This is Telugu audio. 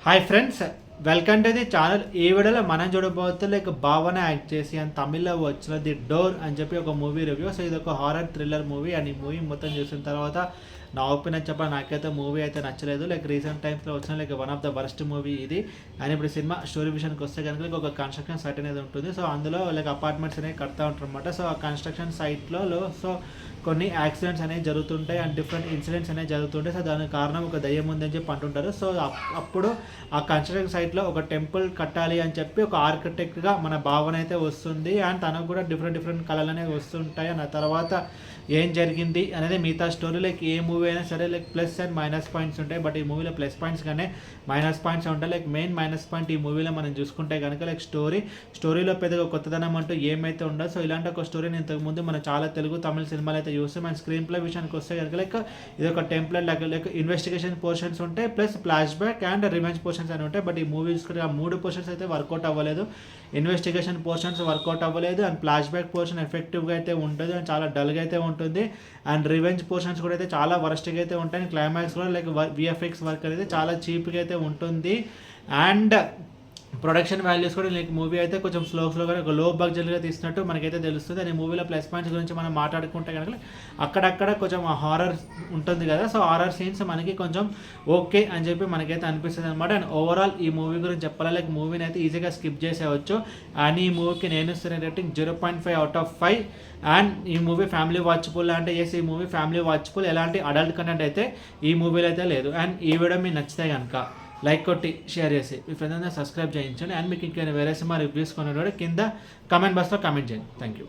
Hi friends, welcome to the channel. ఈ వీడియోలో మనం చూడబోతే లైక్ భావన యాక్ట్ చేసి అండ్ తమిళ్లో వచ్చిన ది డోర్ అని చెప్పి ఒక మూవీ రివ్యూ. సో ఇది ఒక హారర్ థ్రిల్లర్ మూవీ అండ్ ఈ మూవీ మొత్తం చూసిన తర్వాత నా ఒపీనియన్ చెప్పాలి, నాకైతే మూవీ అయితే నచ్చలేదు. లైక్ రీసెంట్ టైమ్స్లో వచ్చిన like one of the worst movie ఇది. అండ్ ఇప్పుడు సినిమా స్టోరీ విషయానికి వస్తే కనుక లైక్ ఒక కన్స్ట్రక్షన్ సైట్ అనేది ఉంటుంది. సో అందులో లైక్ అపార్ట్మెంట్స్ అనేవి కడతా ఉంటారు అనమాట. సో ఆ కన్స్ట్రక్షన్ సైట్లో సో కొన్ని యాక్సిడెంట్స్ అనేవి జరుగుతుంటాయి అండ్ డిఫరెంట్ ఇన్సిడెంట్స్ అనేవి జరుగుతుంటాయి. సో దానికి కారణం ఒక దయ్యం ఉందని చెప్పి అంటుంటారు. సో అప్పుడు ఆ కన్స్ట్రక్షన్ సైట్లో ఒక టెంపుల్ కట్టాలి అని చెప్పి ఒక ఆర్కిటెక్ట్గా మన భావన అయితే వస్తుంది. అండ్ తనకు కూడా డిఫరెంట్ కళలు అనేవి వస్తుంటాయి. అండ్ ఆ తర్వాత ఏం జరిగింది అనేది మిగతా స్టోరీ. లైక్ ఏ మూవీ అయినా సరే like plus and minus points ఉంటాయి, బట్ ఈ మూవీలో ప్లస్ పాయింట్స్ కానీ మైనస్ పాయింట్స్ ఉంటాయి. లైక్ మెయిన్ మైనస్ పాయింట్ ఈ మూవీలో మనం చూసుకుంటే కనుక లైక్ స్టోరీలో పెద్దగా కొత్తదనం అంటూ ఏమైతే ఉండదు. సో ఇలాంటి ఒక స్టోరీని ఇంతకుముందు మనం చాలా తెలుగు తమిళ సినిమాలు అయితే చూస్తాం. అండ్ స్క్రీన్ ప్లే విషయానికి వస్తే కనుక లైక్ ఇది ఒక టెంప్లెట్ లైక్ ఇన్వెస్టిగేషన్ పోర్షన్స్ ఉంటాయి, plus flash back and revenge portions అని ఉంటాయి. బట్ ఈ మూవీ చూసుకుంటే ఆ మూడు పోర్షన్స్ అయితే వర్కౌట్ అవ్వలేదు. ఇన్వెస్టిగేషన్ పోర్షన్స్ వర్కౌట్ అవ్వలేదు అండ్ ఫ్లాష్ బ్యాక్ పోర్షన్ ఎఫెక్టివ్గా అయితే ఉంటుంది అండ్ చాలా డల్గా అయితే ఉంటుంది. అండ్ రివెంజ్ పోర్షన్స్ కూడా అయితే చాలా వరస్ట్గా అయితే ఉంటాయి. క్లైమాక్స్ కూడా లైక్ విఎఫ్ఎక్స్ వర్క్ అనేది చాలా చీప్గా అయితే ఉంటుంది. అండ్ ప్రొడక్షన్ వాల్యూస్ కూడా లైక్ మూవీ అయితే కొంచెం స్లోగా ఒక లో బడ్జెట్గా తీసినట్టు మనకైతే తెలుస్తుంది. అండ్ మూవీలో ప్లస్ పాయింట్స్ గురించి మనం మాట్లాడుకుంటే కనుక అక్కడక్కడ కొంచెం హారర్ ఉంటుంది కదా. సో హారర్ సీన్స్ మనకి కొంచెం ఓకే అని చెప్పి మనకైతే అనిపిస్తుంది అనమాట. అండ్ ఓవరాల్ ఈ మూవీ గురించి చెప్పాలి, లైక్ మూవీని అయితే ఈజీగా స్కిప్ చేసేవచ్చు. అండ్ ఈ మూవీకి నేను ఇస్తున్న రేటింగ్ 0.5/5. అండ్ ఈ మూవీ ఫ్యామిలీ వాచబుల్ అంటే ఈ మూవీ ఫ్యామిలీ వాచబుల్, ఎలాంటి అడల్ట్ కంటెంట్ అయితే ఈ మూవీలో అయితే లేదు. అండ్ ఈ వీడియో మీకు నచ్చితే కనుక లైక్ కొట్టి షేర్ చేసి మీ ఫ్రెండ్స్ అందరూ సబ్స్క్రైబ్ చేయించండి. అండ్ మీకు ఇంకేమైనా వేరే సినిమా రివ్యూస్ కొనేవాడు కింద కమెంట్ బాక్స్లో కామెంట్ చేయండి. Thank you.